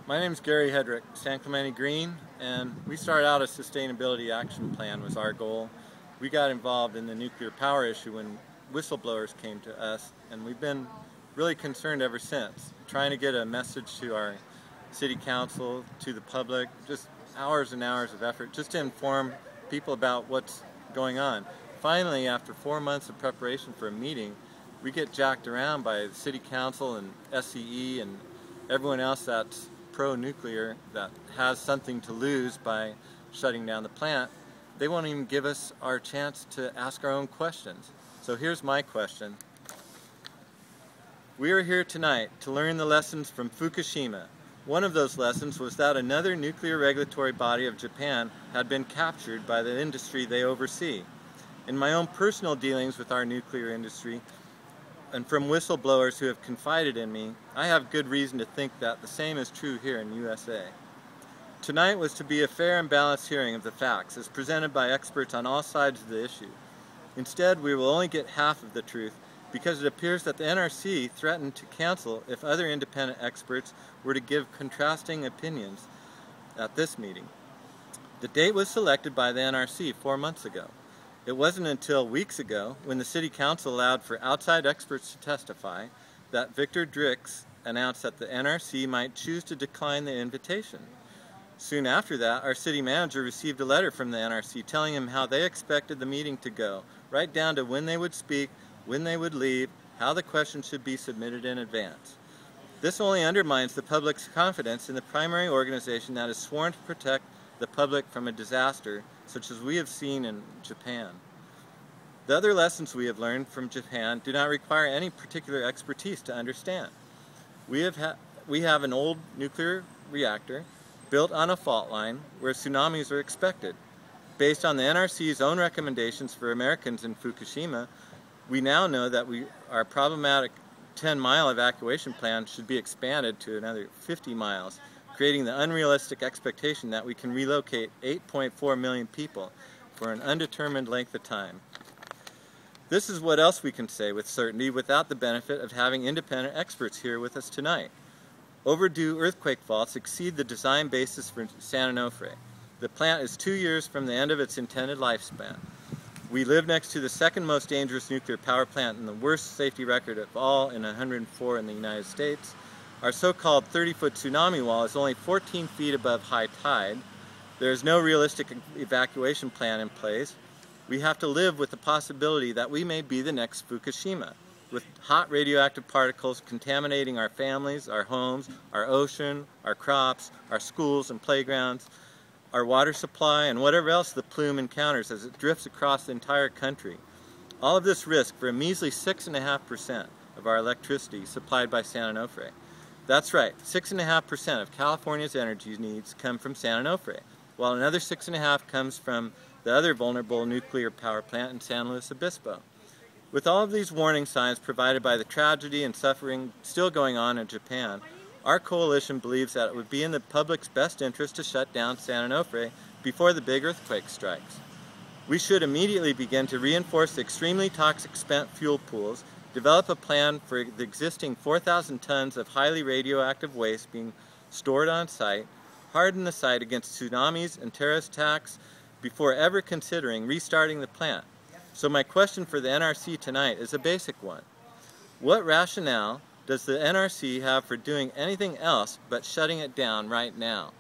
My name is Gary Headrick, San Clemente Green, and we started out a sustainability action plan was our goal. We got involved in the nuclear power issue when whistleblowers came to us, and we've been really concerned ever since, trying to get a message to our city council, to the public, just hours and hours of effort just to inform people about what's going on. Finally, after 4 months of preparation for a meeting, we get jacked around by the city council and SCE and everyone else that's pro-nuclear, that has something to lose by shutting down the plant. They won't even give us our chance to ask our own questions. So here's my question. We are here tonight to learn the lessons from Fukushima. One of those lessons was that another nuclear regulatory body of Japan had been captured by the industry they oversee. In my own personal dealings with our nuclear industry, and from whistleblowers who have confided in me, I have good reason to think that the same is true here in USA. Tonight was to be a fair and balanced hearing of the facts as presented by experts on all sides of the issue. Instead, we will only get half of the truth because it appears that the NRC threatened to cancel if other independent experts were to give contrasting opinions at this meeting. The date was selected by the NRC 4 months ago. It wasn't until weeks ago, when the City Council allowed for outside experts to testify, that Victor Drix announced that the NRC might choose to decline the invitation. Soon after that, our city manager received a letter from the NRC telling him how they expected the meeting to go, right down to when they would speak, when they would leave, how the questions should be submitted in advance. This only undermines the public's confidence in the primary organization that is sworn to protect the public from a disaster such as we have seen in Japan. The other lessons we have learned from Japan do not require any particular expertise to understand. We have an old nuclear reactor built on a fault line where tsunamis are expected. Based on the NRC's own recommendations for Americans in Fukushima, we now know that our problematic 10-mile evacuation plan should be expanded to another 50 miles, creating the unrealistic expectation that we can relocate 8.4 million people for an undetermined length of time. This is what else we can say with certainty without the benefit of having independent experts here with us tonight. Overdue earthquake faults exceed the design basis for San Onofre. The plant is 2 years from the end of its intended lifespan. We live next to the second most dangerous nuclear power plant and the worst safety record of all in 104 in the United States. Our so-called 30-foot tsunami wall is only 14 feet above high tide. There is no realistic evacuation plan in place. We have to live with the possibility that we may be the next Fukushima, with hot radioactive particles contaminating our families, our homes, our ocean, our crops, our schools and playgrounds, our water supply, and whatever else the plume encounters as it drifts across the entire country. All of this risk for a measly 6.5% of our electricity supplied by San Onofre. That's right, 6.5% of California's energy needs come from San Onofre, while another 6.5% comes from the other vulnerable nuclear power plant in San Luis Obispo. With all of these warning signs provided by the tragedy and suffering still going on in Japan, our coalition believes that it would be in the public's best interest to shut down San Onofre before the big earthquake strikes. We should immediately begin to reinforce the extremely toxic spent fuel pools, develop a plan for the existing 4,000 tons of highly radioactive waste being stored on site, harden the site against tsunamis and terrorist attacks before ever considering restarting the plant. So my question for the NRC tonight is a basic one. What rationale does the NRC have for doing anything else but shutting it down right now?